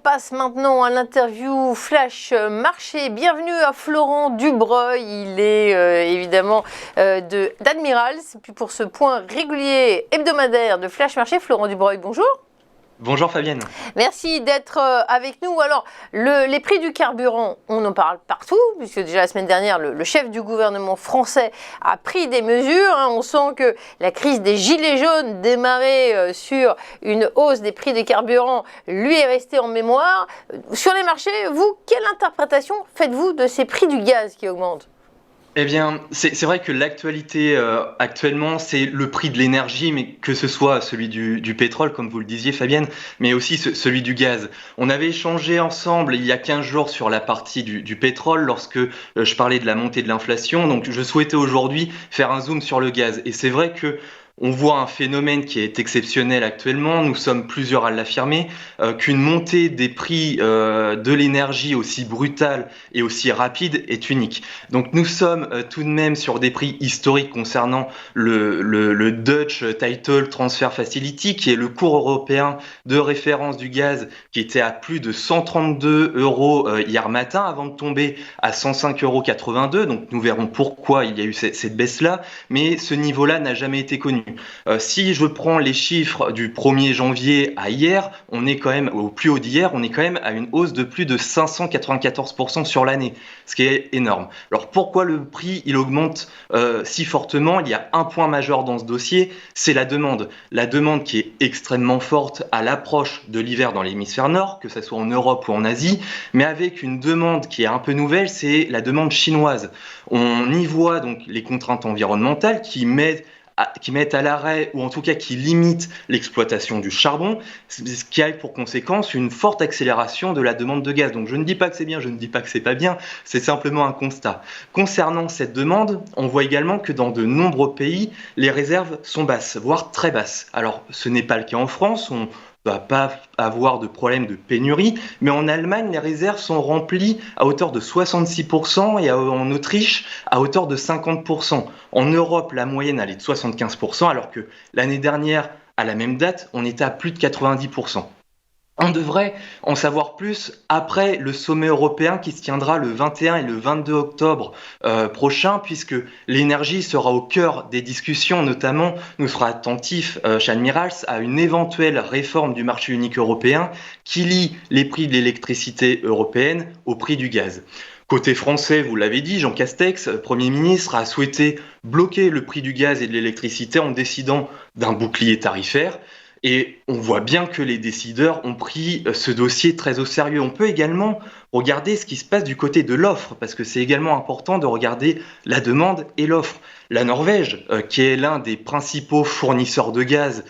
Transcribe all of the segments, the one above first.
passe maintenant à l'interview Flash Marché. Bienvenue à Florent Dubreuil. Il est évidemment d'Admirals. Puis pour ce point régulier hebdomadaire de Flash Marché, Florent Dubreuil, bonjour. Bonjour Fabienne. Merci d'être avec nous. Alors, les prix du carburant, on en parle partout, puisque déjà la semaine dernière, le chef du gouvernement français a pris des mesures. On sent que la crise des gilets jaunes démarrée sur une hausse des prix des carburants lui est restée en mémoire. Sur les marchés, vous, quelle interprétation faites-vous de ces prix du gaz qui augmentent ? Eh bien, c'est vrai que l'actualité actuellement, c'est le prix de l'énergie, mais que ce soit celui du pétrole, comme vous le disiez Fabienne, mais aussi celui du gaz. On avait échangé ensemble il y a 15 jours sur la partie du pétrole lorsque je parlais de la montée de l'inflation. Donc je souhaitais aujourd'hui faire un zoom sur le gaz. Et c'est vrai que on voit un phénomène qui est exceptionnel actuellement, nous sommes plusieurs à l'affirmer, qu'une montée des prix de l'énergie aussi brutale et aussi rapide est unique. Donc nous sommes tout de même sur des prix historiques concernant le Dutch Title Transfer Facility, qui est le cours européen de référence du gaz, qui était à plus de 132 euros hier matin, avant de tomber à 105,82 €. Donc nous verrons pourquoi il y a eu cette baisse-là, mais ce niveau-là n'a jamais été connu. Si je prends les chiffres du 1er janvier à hier, on est quand même, au plus haut d'hier, on est quand même à une hausse de plus de 594% sur l'année, ce qui est énorme. Alors pourquoi le prix il augmente si fortement? Il y a un point majeur dans ce dossier, c'est la demande. La demande qui est extrêmement forte à l'approche de l'hiver dans l'hémisphère nord, que ce soit en Europe ou en Asie, mais avec une demande qui est un peu nouvelle, c'est la demande chinoise. On y voit donc les contraintes environnementales qui mettent à l'arrêt, ou en tout cas qui limitent l'exploitation du charbon, ce qui a pour conséquence une forte accélération de la demande de gaz. Donc je ne dis pas que c'est bien, je ne dis pas que c'est pas bien, c'est simplement un constat. Concernant cette demande, on voit également que dans de nombreux pays, les réserves sont basses, voire très basses. Alors ce n'est pas le cas en France, on va pas avoir de problème de pénurie, mais en Allemagne, les réserves sont remplies à hauteur de 66% et en Autriche à hauteur de 50%. En Europe, la moyenne elle est de 75%, alors que l'année dernière, à la même date, on était à plus de 90%. On devrait en savoir plus après le sommet européen qui se tiendra le 21 et le 22 octobre prochain, puisque l'énergie sera au cœur des discussions. Notamment, nous serons attentifs chez Admirals à une éventuelle réforme du marché unique européen qui lie les prix de l'électricité européenne au prix du gaz. Côté français, vous l'avez dit, Jean Castex, Premier ministre, a souhaité bloquer le prix du gaz et de l'électricité en décidant d'un bouclier tarifaire. Et on voit bien que les décideurs ont pris ce dossier très au sérieux. On peut également regarder ce qui se passe du côté de l'offre, parce que c'est également important de regarder la demande et l'offre. La Norvège, qui est l'un des principaux fournisseurs de gaz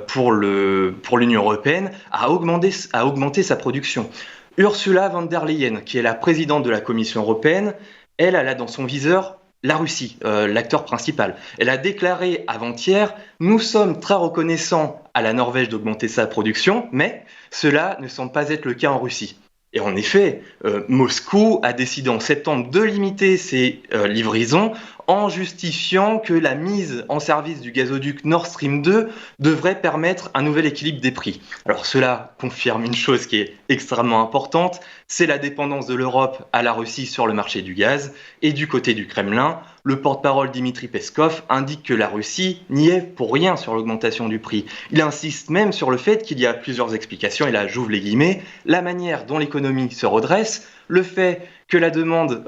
pour l'Union européenne, a augmenté sa production. Ursula von der Leyen, qui est la présidente de la Commission européenne, elle a dans son viseur la Russie, l'acteur principal. Elle a déclaré avant-hier « Nous sommes très reconnaissants à la Norvège d'augmenter sa production, mais cela ne semble pas être le cas en Russie ». Et en effet, Moscou a décidé en septembre de limiter ses livraisons en justifiant que la mise en service du gazoduc Nord Stream 2 devrait permettre un nouvel équilibre des prix. Alors cela confirme une chose qui est extrêmement importante, c'est la dépendance de l'Europe à la Russie sur le marché du gaz. Et du côté du Kremlin, le porte-parole Dmitri Peskov indique que la Russie n'y est pour rien sur l'augmentation du prix. Il insiste même sur le fait qu'il y a plusieurs explications, et là j'ouvre les guillemets, la manière dont l'économie se redresse, le fait que la demande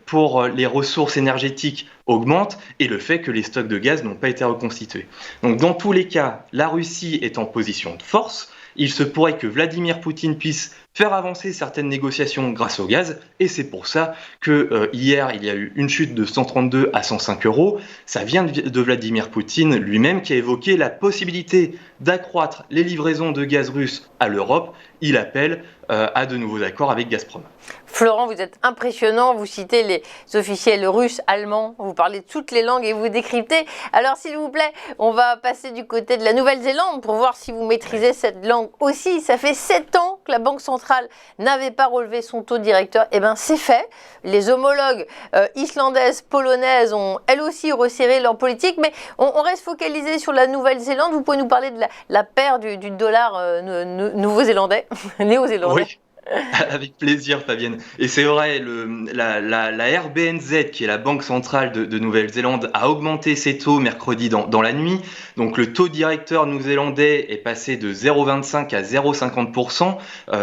pour les ressources énergétiques augmente et le fait que les stocks de gaz n'ont pas été reconstitués. Donc dans tous les cas, la Russie est en position de force. Il se pourrait que Vladimir Poutine puisse faire avancer certaines négociations grâce au gaz, et c'est pour ça que hier il y a eu une chute de 132 à 105 €. Ça vient de Vladimir Poutine lui-même qui a évoqué la possibilité d'accroître les livraisons de gaz russe à l'Europe. Il appelle à de nouveaux accords avec Gazprom. Florent, vous êtes impressionnant, vous citez les officiels russes, allemands, vous parlez toutes les langues et vous décryptez. Alors s'il vous plaît, on va passer du côté de la Nouvelle-Zélande pour voir si vous maîtrisez cette langue aussi. Ça fait 7 ans que la Banque centrale n'avait pas relevé son taux directeur. Eh bien c'est fait. Les homologues islandaises, polonaises ont elles aussi resserré leur politique, mais on reste focalisé sur la Nouvelle-Zélande. Vous pouvez nous parler de la paire du dollar néo-zélandais. Oui. Avec plaisir, Fabienne. Et c'est vrai, la RBNZ, qui est la Banque centrale de Nouvelle-Zélande, a augmenté ses taux mercredi dans la nuit. Donc le taux directeur néo-zélandais est passé de 0,25 à 0,50%,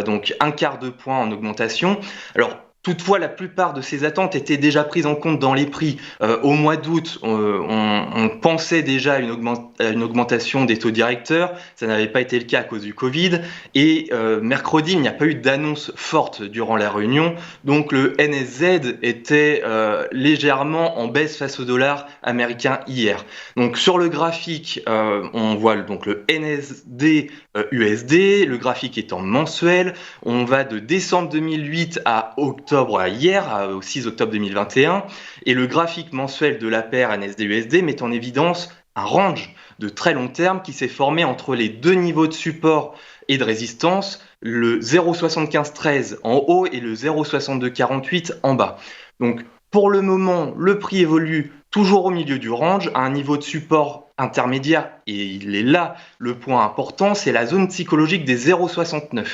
donc un quart de point en augmentation. Alors, toutefois, la plupart de ces attentes étaient déjà prises en compte dans les prix. Au mois d'août, on pensait déjà à une augmentation des taux directeurs. Ça n'avait pas été le cas à cause du Covid. Et mercredi, il n'y a pas eu d'annonce forte durant la réunion. Donc le NSZ était légèrement en baisse face au dollar américain hier. Donc sur le graphique, on voit donc le NSD USD, le graphique étant mensuel. On va de décembre 2008 à octobre, à hier, au 6 octobre 2021. Et le graphique mensuel de la paire NSD-USD met en évidence un range de très long terme qui s'est formé entre les deux niveaux de support et de résistance, le 0,7513 en haut et le 0,6248 en bas. Donc pour le moment, le prix évolue toujours au milieu du range, à un niveau de support intermédiaire, et il est là le point important, c'est la zone psychologique des 0,69,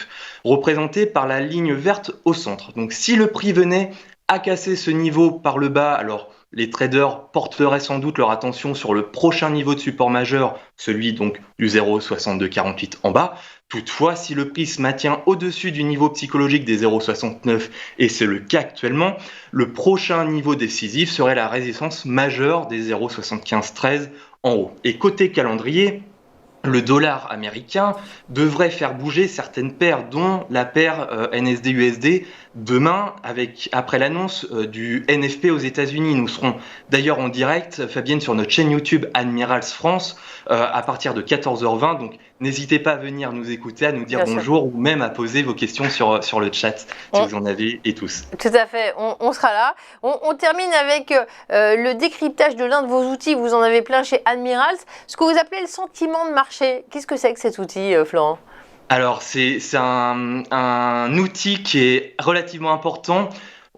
représentée par la ligne verte au centre. Donc si le prix venait à casser ce niveau par le bas, alors les traders porteraient sans doute leur attention sur le prochain niveau de support majeur, celui donc du 0,6248 en bas. Toutefois, si le prix se maintient au-dessus du niveau psychologique des 0,69, et c'est le cas actuellement, le prochain niveau décisif serait la résistance majeure des 0,7513 en haut. Et côté calendrier, le dollar américain devrait faire bouger certaines paires, dont la paire NSD-USD demain, après l'annonce du NFP aux États-Unis. Nous serons d'ailleurs en direct, Fabienne, sur notre chaîne YouTube Admirals France à partir de 14h20. Donc n'hésitez pas à venir nous écouter, à nous dire Bien bonjour ou même à poser vos questions sur le chat si vous en avez et tous. Tout à fait, on sera là. On termine avec le décryptage de l'un de vos outils. Vous en avez plein chez Admirals. Ce que vous appelez le sentiment de marché. Qu'est-ce que c'est que cet outil, Florent ? Alors, c'est un outil qui est relativement important.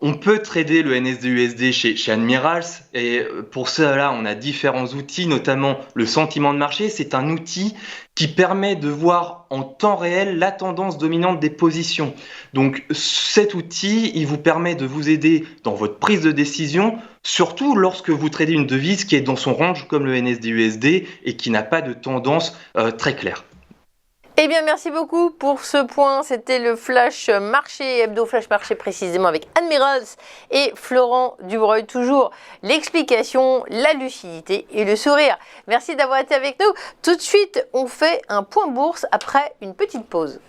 On peut trader le NSD-USD chez Admirals et pour cela, on a différents outils, notamment le sentiment de marché. C'est un outil qui permet de voir en temps réel la tendance dominante des positions. Donc cet outil, il vous permet de vous aider dans votre prise de décision, surtout lorsque vous tradez une devise qui est dans son range comme le NSD-USD et qui n'a pas de tendance très claire. Eh bien, merci beaucoup pour ce point. C'était le Flash Marché, Hebdo Flash Marché précisément avec Admirals et Florent Dubreuil. Toujours l'explication, la lucidité et le sourire. Merci d'avoir été avec nous. Tout de suite, on fait un point bourse après une petite pause.